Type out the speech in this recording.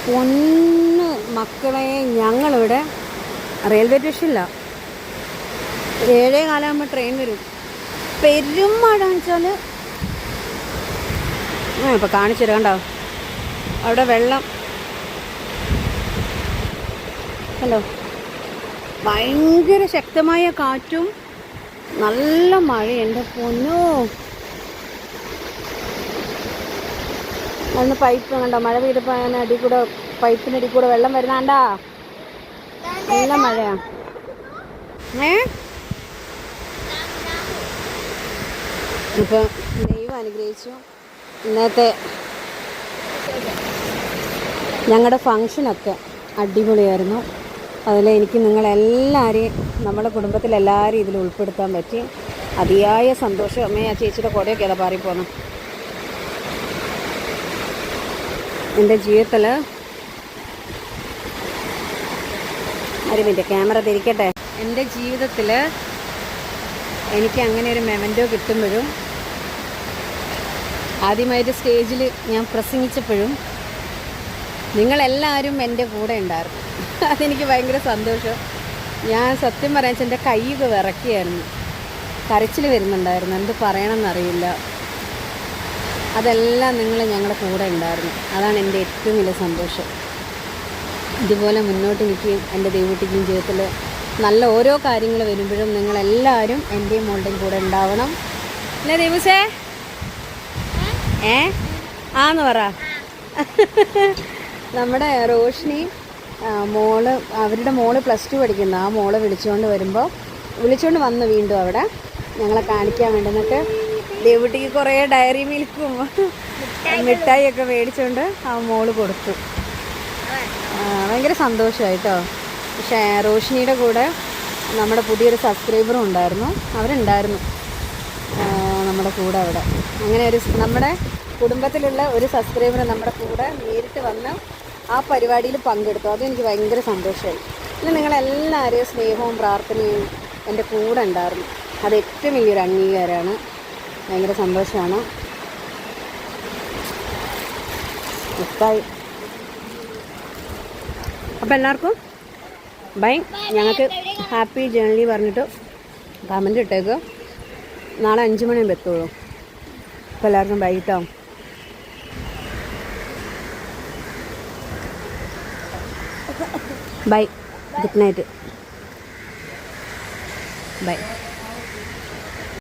പൊന്ന് മക്കളെ, ഞങ്ങളിവിടെ റെയിൽവേ സ്റ്റേഷനിലാണ്. 7:15 ട്രെയിൻ വരും. പെരും മഴ എന്ന് വെച്ചാൽ ഇപ്പോൾ കാണിച്ചു തരാം. കണ്ടോ അവിടെ വെള്ളം. ഹലോ, ഭയങ്കര ശക്തമായ കാറ്റും നല്ല മഴ. എൻ്റെ പൊന്നോ, അന്ന് പൈപ്പ് കണ്ടോ, മഴ പെയ്തപ്പോൾ അങ്ങനെ അടി കൂടെ, പൈപ്പിനടി കൂടെ വെള്ളം വരുന്നാണ്ടാ. നല്ല മഴയാ. ഇപ്പം ദൈവം അനുഗ്രഹിച്ചു. ഇന്നത്തെ ഞങ്ങളുടെ ഫങ്ഷനൊക്കെ അടിപൊളിയായിരുന്നു. അതിൽ എനിക്ക് നിങ്ങളെല്ലാവരെയും, നമ്മുടെ കുടുംബത്തിലെല്ലാവരെയും ഇതിൽ ഉൾപ്പെടുത്താൻ പറ്റി. അതിയായ സന്തോഷം. അമ്മേ, ആ ചേച്ചിയുടെ കൂടെയൊക്കെ അതാ പാറിപ്പോന്നു. എൻ്റെ ജീവിതത്തിൽ ഒരു മിനിറ്റ് ക്യാമറ തിരിക്കട്ടെ. എൻ്റെ ജീവിതത്തിൽ എനിക്ക് അങ്ങനെ ഒരു മെമൻറ്റോ കിട്ടുമ്പോഴും, ആദ്യമായിട്ട് സ്റ്റേജിൽ ഞാൻ പ്രസംഗിച്ചപ്പോഴും നിങ്ങളെല്ലാവരും എൻ്റെ കൂടെ ഉണ്ടായിരുന്നു. അതെനിക്ക് ഭയങ്കര സന്തോഷം. ഞാൻ സത്യം പറയാൻ വെച്ചാൽ എൻ്റെ കൈയൊക്കെ വിറക്കിയായിരുന്നു, കരച്ചിൽ വരുന്നുണ്ടായിരുന്നു, എന്ത് പറയണമെന്നറിയില്ല. അതെല്ലാം നിങ്ങൾ ഞങ്ങളുടെ കൂടെ ഉണ്ടായിരുന്നു. അതാണ് എൻ്റെ ഏറ്റവും വലിയ സന്തോഷം. ഇതുപോലെ മുന്നോട്ട് എനിക്കും എൻ്റെ ദൈവത്തിൻ്റെയും ജീവിതത്തിൽ നല്ല ഓരോ കാര്യങ്ങൾ വരുമ്പോഴും നിങ്ങളെല്ലാവരും എൻ്റെയും മോളുടെയും കൂടെ ഉണ്ടാവണം. അല്ലേ ദൈവസേ? ആന്ന് പറ. നമ്മുടെ റോഷിനി മോള്, അവരുടെ മോള് +2 പഠിക്കുന്ന ആ മോളെ വിളിച്ചുകൊണ്ട് വന്ന് വീണ്ടും അവിടെ ഞങ്ങളെ കാണിക്കാൻ വേണ്ടി. എന്നിട്ട് ദേവുട്ടിക്ക് കുറേ ഡയറി മിൽക്കും മിഠായിയൊക്കെ മേടിച്ചുകൊണ്ട് ആ മോള് കൊടുത്തു. ഭയങ്കര സന്തോഷമായിട്ടോ. പക്ഷേ റോഷിനിയുടെ കൂടെ നമ്മുടെ പുതിയൊരു സബ്സ്ക്രൈബറും ഉണ്ടായിരുന്നു. അവരുണ്ടായിരുന്നു നമ്മുടെ കൂടെ അവിടെ. അങ്ങനെ ഒരു നമ്മുടെ കുടുംബത്തിലുള്ള ഒരു സബ്സ്ക്രൈബർ നമ്മുടെ കൂടെ നേരിട്ട് വന്ന് ആ പരിപാടിയിൽ പങ്കെടുത്തു. അതെനിക്ക് ഭയങ്കര സന്തോഷമായി. പിന്നെ നിങ്ങളെല്ലാവരെയും സ്നേഹവും പ്രാർത്ഥനയും എൻ്റെ കൂടെ ഉണ്ടായിരുന്നു. അത് ഏറ്റവും വലിയൊരു അംഗീകാരമാണ്. ഭയങ്കര സന്തോഷമാണ്. ഇഷ്ടമായി. അപ്പോൾ എല്ലാവർക്കും ബൈ. ഞങ്ങൾക്ക് ഹാപ്പി ജേർണി പറഞ്ഞിട്ട് കമൻറ്റ് ഇട്ടേക്ക്. നാളെ 5 മണിയാകുമ്പോൾ എത്തുള്ളൂ. അപ്പോൾ എല്ലാവർക്കും ബൈ കേട്ടോ. Bye, good night, by.